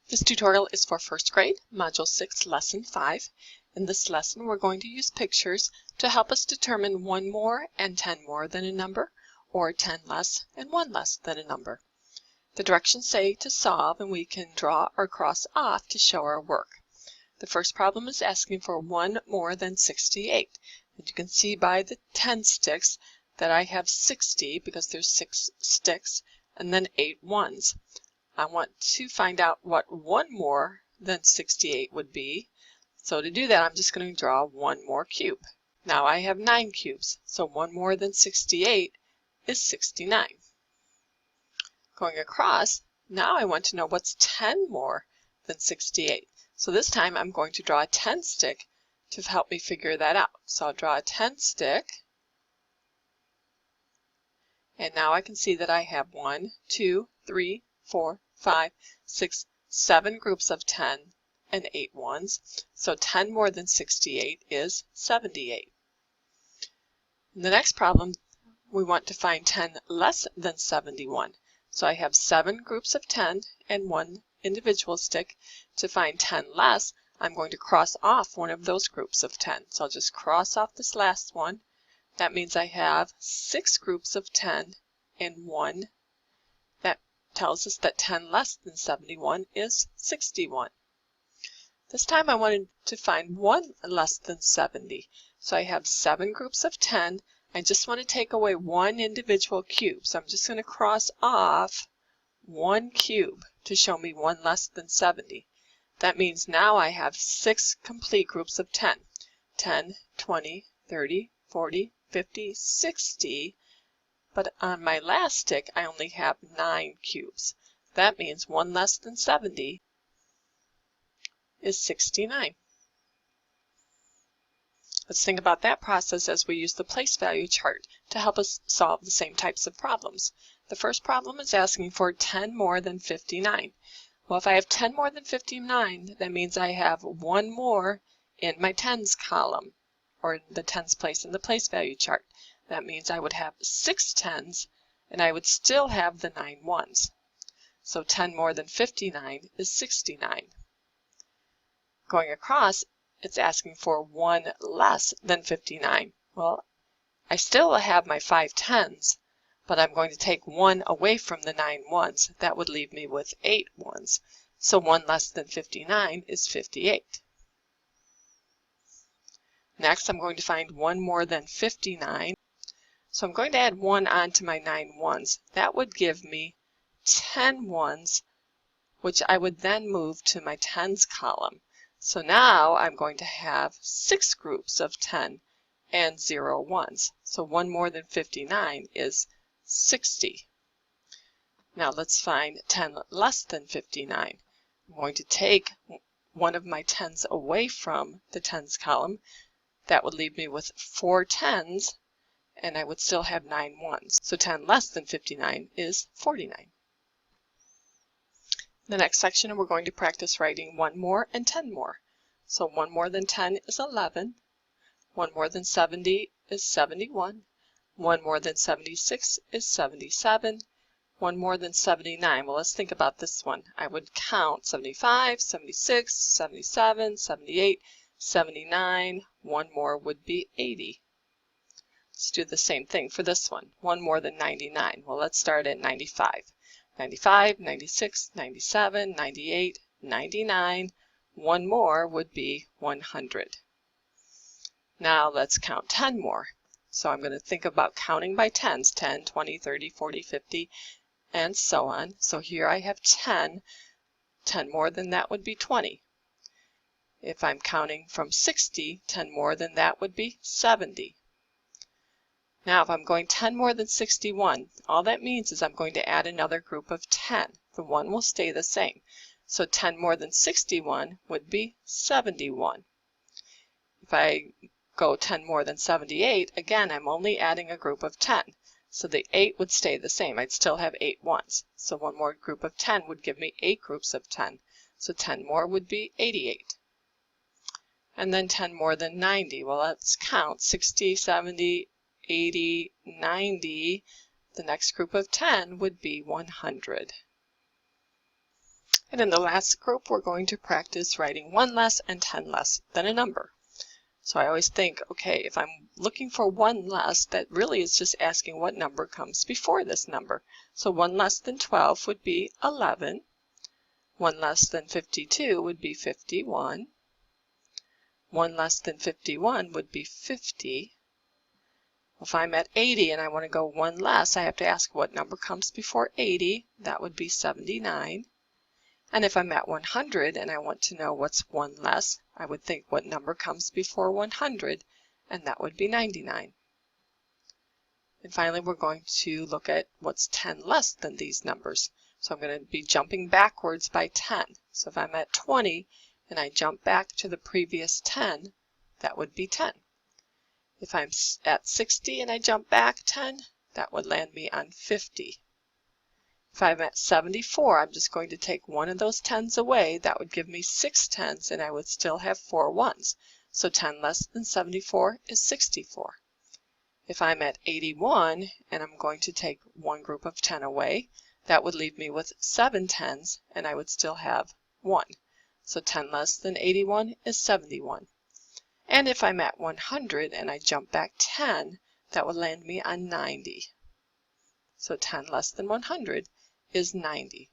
This tutorial is for first grade, Module 6, Lesson 5. In this lesson, we're going to use pictures to help us determine 1 more and 10 more than a number, or 10 less and 1 less than a number. The directions say to solve, and we can draw or cross off to show our work. The first problem is asking for 1 more than 68. And you can see by the 10 sticks that I have 60 because there's 6 sticks and then 8 ones. I want to find out what 1 more than 68 would be. So to do that, I'm just going to draw 1 more cube. Now I have 9 cubes, so 1 more than 68 is 69. Going across, now I want to know what's 10 more than 68. So this time I'm going to draw a 10 stick to help me figure that out. So I'll draw a 10 stick. And now I can see that I have 1, 2, 3, 4, 5, 6, 7 groups of 10 and 8 ones. So 10 more than 68 is 78. In the next problem, we want to find 10 less than 71. So I have 7 groups of 10 and 1 individual stick. To find 10 less, I'm going to cross off one of those groups of 10. So I'll just cross off this last one. That means I have 6 groups of 10 and 1. That tells us that 10 less than 71 is 61. This time I wanted to find 1 less than 70. So I have 7 groups of 10. I just want to take away 1 individual cube. So I'm just going to cross off 1 cube to show me 1 less than 70. That means now I have 6 complete groups of 10. 10, 20, 30, 40, 50, 60. But on my last stick, I only have 9 cubes. That means 1 less than 70 is 69. Let's think about that process as we use the place value chart to help us solve the same types of problems. The first problem is asking for 10 more than 59. Well, if I have 10 more than 59, that means I have 1 more in my tens column, or the tens place in the place value chart. That means I would have 6 tens, and I would still have the 9 ones. So 10 more than 59 is 69. Going across, it's asking for 1 less than 59. Well, I still have my 5 tens, but I'm going to take 1 away from the 9 ones. That would leave me with 8 ones. So 1 less than 59 is 58. Next, I'm going to find 1 more than 59. So I'm going to add 1 onto my 9 ones. That would give me 10 ones, which I would then move to my tens column. So now I'm going to have 6 groups of 10 and 0 ones. So 1 more than 59 is 60. Now let's find 10 less than 59. I'm going to take one of my tens away from the tens column. That would leave me with 4 tens, and I would still have 9 ones. So 10 less than 59 is 49. The next section, we're going to practice writing 1 more and 10 more. So 1 more than 10 is 11. 1 more than 70 is 71. 1 more than 76 is 77. 1 more than 79. Well, let's think about this one. I would count 75, 76, 77, 78, 79. 1 more would be 80. Let's do the same thing for this one. 1 more than 99. Well, let's start at 95. 95, 96, 97, 98, 99. 1 more would be 100. Now let's count 10 more. So I'm going to think about counting by tens, 10, 20, 30, 40, 50, and so on. So here I have 10. 10 more than that would be 20. If I'm counting from 60, 10 more than that would be 70. Now if I'm going 10 more than 61, all that means is I'm going to add another group of 10. The 1 will stay the same. So 10 more than 61 would be 71. If I go 10 more than 78, again, I'm only adding a group of 10. So the 8 would stay the same. I'd still have 8 ones. So 1 more group of 10 would give me 8 groups of 10. So 10 more would be 88. And then 10 more than 90. Well, let's count 60, 70, 80, 90. The next group of 10 would be 100. And in the last group, we're going to practice writing 1 less and 10 less than a number. So I always think, okay, if I'm looking for 1 less, that really is just asking what number comes before this number. So 1 less than 12 would be 11. 1 less than 52 would be 51. 1 less than 51 would be 50. If I'm at 80 and I want to go 1 less, I have to ask what number comes before 80. That would be 79. And if I'm at 100 and I want to know what's 1 less, I would think what number comes before 100, and that would be 99. And finally, we're going to look at what's 10 less than these numbers. So I'm going to be jumping backwards by 10. So if I'm at 20 and I jump back to the previous 10, that would be 10. If I'm at 60 and I jump back 10, that would land me on 50. If I'm at 74, I'm just going to take one of those 10s away. That would give me 6 10s, and I would still have 4 1s. So 10 less than 74 is 64. If I'm at 81 and I'm going to take one group of 10 away, that would leave me with 7 10s, and I would still have 1. So 10 less than 81 is 71. And if I'm at 100 and I jump back 10, that would land me on 90. So 10 less than 100 is 90.